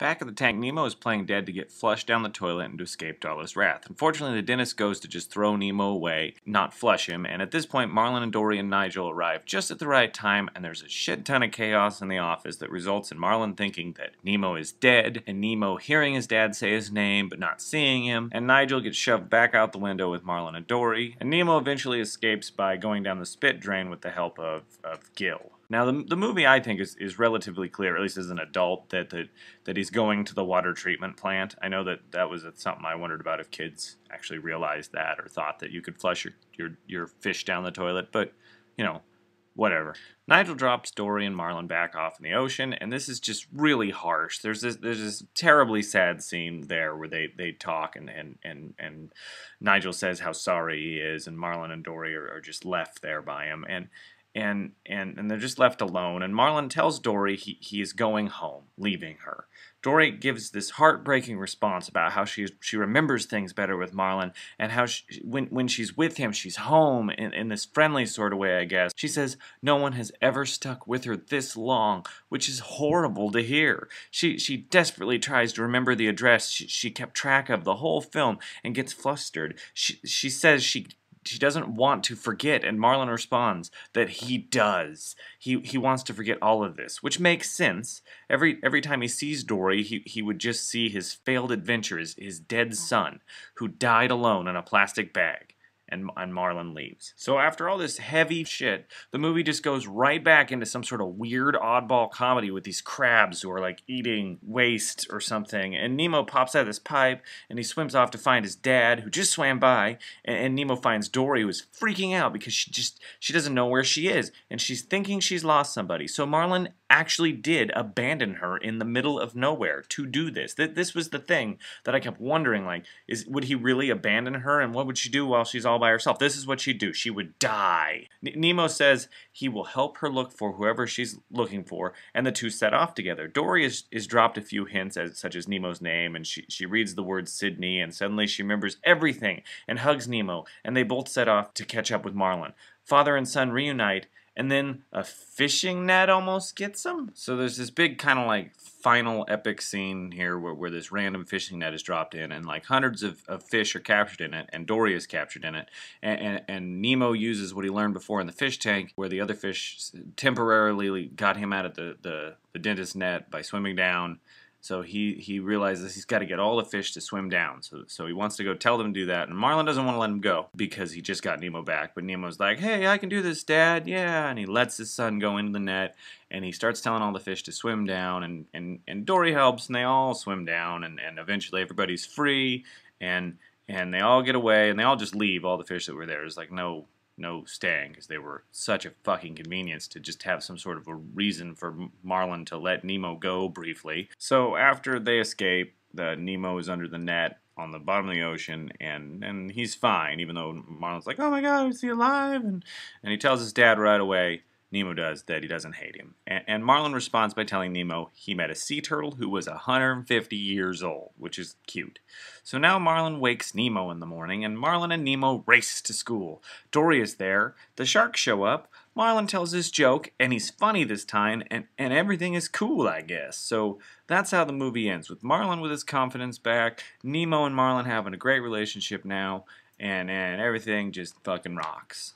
Back at the tank, Nemo is playing dead to get flushed down the toilet and to escape Darla's wrath. Unfortunately, the dentist goes to just throw Nemo away, not flush him, and at this point, Marlin and Dory and Nigel arrive just at the right time, and there's a shit ton of chaos in the office that results in Marlin thinking that Nemo is dead, and Nemo hearing his dad say his name but not seeing him, and Nigel gets shoved back out the window with Marlin and Dory, and Nemo eventually escapes by going down the spit drain with the help of Gil. Now, the movie, I think, is relatively clear, at least as an adult, that he's going to the water treatment plant. I know that was something I wondered about if kids actually realized that or thought that you could flush your fish down the toilet, but, you know, whatever. Nigel drops Dory and Marlin back off in the ocean, and this is just really harsh. There's this terribly sad scene there where they talk, and Nigel says how sorry he is, and Marlin and Dory are just left there by him, and they're just left alone, and Marlin tells Dory he is going home, leaving her. Dory gives this heartbreaking response about how she remembers things better with Marlin, and how when she's with him, she's home in this friendly sort of way, I guess. She says no one has ever stuck with her this long, which is horrible to hear. She desperately tries to remember the address she kept track of the whole film and gets flustered. She says she doesn't want to forget, and Marlin responds that he does. He wants to forget all of this, which makes sense. Every time he sees Dory, he would just see his failed adventures, his dead son, who died alone in a plastic bag. And Marlin leaves. So after all this heavy shit, the movie just goes right back into some sort of weird oddball comedy with these crabs who are like eating waste or something. And Nemo pops out of this pipe and he swims off to find his dad, who just swam by. And Nemo finds Dory, who is freaking out because she doesn't know where she is, and she's thinking she's lost somebody. So Marlin actually did abandon her in the middle of nowhere to do this. This was the thing that I kept wondering, like, would he really abandon her, and what would she do while she's all by herself? This is what she'd do. She would die. Nemo says he will help her look for whoever she's looking for, and the two set off together. Dory is dropped a few hints, such as Nemo's name, and she reads the word Sydney, and suddenly she remembers everything and hugs Nemo, and they both set off to catch up with Marlin. Father and son reunite, and then a fishing net almost gets them. So there's this big kind of like final epic scene here where this random fishing net is dropped in, and like hundreds of fish are captured in it, and Dory is captured in it, and Nemo uses what he learned before in the fish tank, where the other fish temporarily got him out of the dentist net by swimming down. So he realizes he's got to get all the fish to swim down. So he wants to go tell them to do that. And Marlin doesn't want to let him go because he just got Nemo back. But Nemo's like, hey, I can do this, Dad. Yeah. And he lets his son go into the net. And he starts telling all the fish to swim down. And Dory helps. And they all swim down. And eventually everybody's free. And they all get away. And they all just leave, all the fish that were there. There's like no staying, because they were such a fucking convenience to just have some sort of a reason for Marlin to let Nemo go briefly. So after they escape, Nemo is under the net on the bottom of the ocean, and he's fine, even though Marlin's like, oh my god, is he alive? And he tells his dad right away, Nemo does, that he doesn't hate him. And Marlin responds by telling Nemo he met a sea turtle who was 150 years old, which is cute. So now Marlin wakes Nemo in the morning, and Marlin and Nemo race to school. Dory is there, the sharks show up, Marlin tells his joke, and he's funny this time, and everything is cool, I guess. So that's how the movie ends, with Marlin with his confidence back, Nemo and Marlin having a great relationship now, and everything just fucking rocks.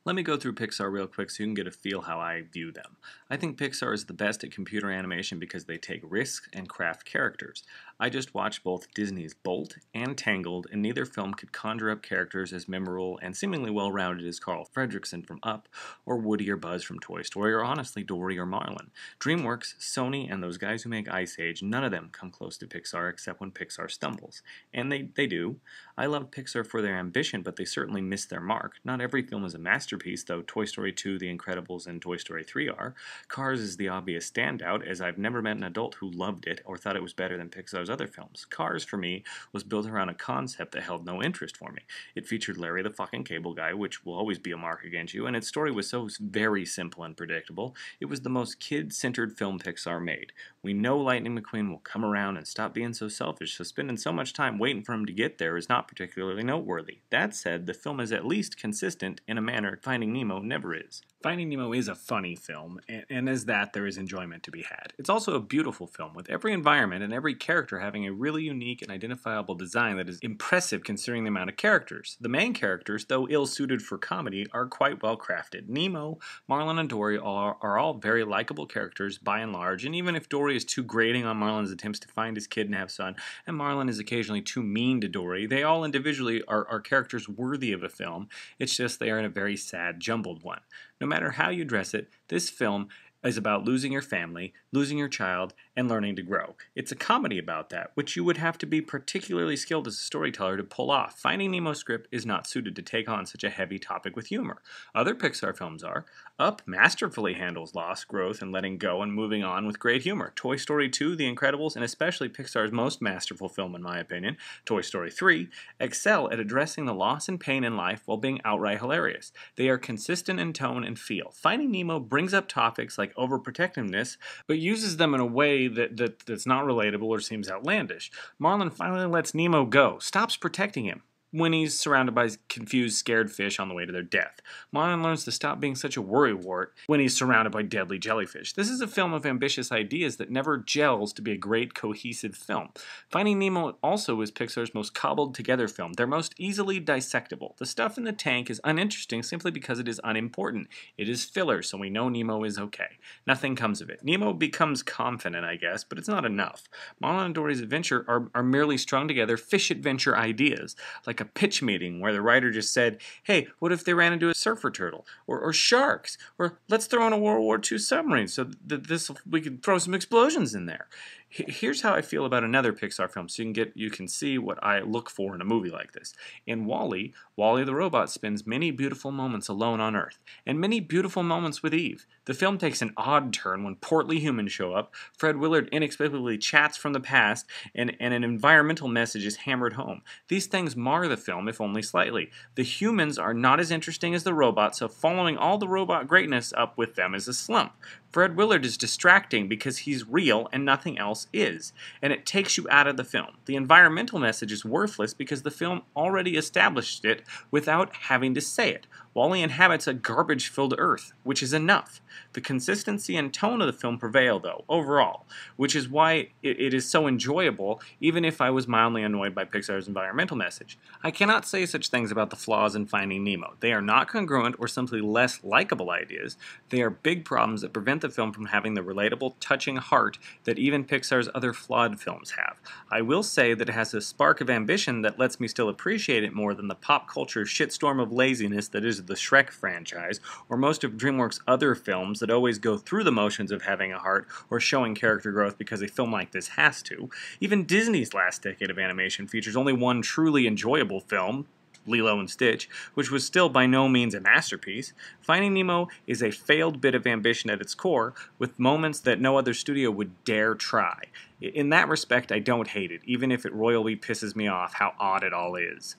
Let me go through Pixar real quick so you can get a feel how I view them. I think Pixar is the best at computer animation because they take risks and craft characters. I just watched both Disney's Bolt and Tangled, and neither film could conjure up characters as memorable and seemingly well-rounded as Carl Fredricksen from Up, or Woody or Buzz from Toy Story, or honestly Dory or Marlin. DreamWorks, Sony, and those guys who make Ice Age, none of them come close to Pixar except when Pixar stumbles. And they do. I love Pixar for their ambition, but they certainly miss their mark. Not every film is a masterpiece, though Toy Story 2, The Incredibles, and Toy Story 3 are. Cars is the obvious standout, as I've never met an adult who loved it or thought it was better than Pixar's other films. Cars, for me, was built around a concept that held no interest for me. It featured Larry the fucking Cable Guy, which will always be a mark against you, and its story was so very simple and predictable. It was the most kid-centered film Pixar made. We know Lightning McQueen will come around and stop being so selfish, so spending so much time waiting for him to get there is not particularly noteworthy. That said, the film is at least consistent in a manner Finding Nemo never is. Finding Nemo is a funny film, and as that, there is enjoyment to be had. It's also a beautiful film, with every environment and every character having a really unique and identifiable design that is impressive considering the amount of characters. The main characters, though ill-suited for comedy, are quite well crafted. Nemo, Marlin, and Dory are all very likable characters by and large, and even if Dory is too grating on Marlin's attempts to find his kid and have fun, and Marlin is occasionally too mean to Dory, they all individually are characters worthy of a film. It's just they are in a very sad, jumbled one. No matter how you dress it, this film is about losing your family, losing your child, and learning to grow. It's a comedy about that, which you would have to be particularly skilled as a storyteller to pull off. Finding Nemo's script is not suited to take on such a heavy topic with humor. Other Pixar films are. Up masterfully handles loss, growth, and letting go and moving on with great humor. Toy Story 2, The Incredibles, and especially Pixar's most masterful film in my opinion, Toy Story 3, excel at addressing the loss and pain in life while being outright hilarious. They are consistent in tone and feel. Finding Nemo brings up topics like overprotectiveness, but uses them in a way that's not relatable or seems outlandish. Marlin finally lets Nemo go, stops protecting him when he's surrounded by confused, scared fish on the way to their death. Marlin learns to stop being such a worrywart when he's surrounded by deadly jellyfish. This is a film of ambitious ideas that never gels to be a great, cohesive film. Finding Nemo also is Pixar's most cobbled together film. They're most easily dissectable. The stuff in the tank is uninteresting simply because it is unimportant. It is filler, so we know Nemo is okay. Nothing comes of it. Nemo becomes confident, I guess, but it's not enough. Marlin and Dory's adventure are merely strung together fish adventure ideas, like a pitch meeting where the writer just said, hey, what if they ran into a surfer turtle? Or sharks? Or let's throw in a World War II submarine so that we can throw some explosions in there. Here's how I feel about another Pixar film so you can see what I look for in a movie like this. In Wall-E, Wall-E the robot spends many beautiful moments alone on Earth, and many beautiful moments with Eve. The film takes an odd turn when portly humans show up, Fred Willard inexplicably chats from the past, and an environmental message is hammered home. These things mar the film, if only slightly. The humans are not as interesting as the robots, so following all the robot greatness up with them is a slump. Fred Willard is distracting because he's real and nothing else is, and it takes you out of the film. The environmental message is worthless because the film already established it without having to say it. Wall-E inhabits a garbage-filled Earth, which is enough. The consistency and tone of the film prevail, though, overall, which is why it is so enjoyable, even if I was mildly annoyed by Pixar's environmental message. I cannot say such things about the flaws in Finding Nemo. They are not congruent or simply less likable ideas. They are big problems that prevent the film from having the relatable, touching heart that even Pixar's other flawed films have. I will say that it has a spark of ambition that lets me still appreciate it more than the pop culture shitstorm of laziness that is the Shrek franchise, or most of DreamWorks' other films that always go through the motions of having a heart or showing character growth because a film like this has to. Even Disney's last decade of animation features only one truly enjoyable film, Lilo and Stitch, which was still by no means a masterpiece. Finding Nemo is a failed bit of ambition at its core, with moments that no other studio would dare try. In that respect, I don't hate it, even if it royally pisses me off how odd it all is.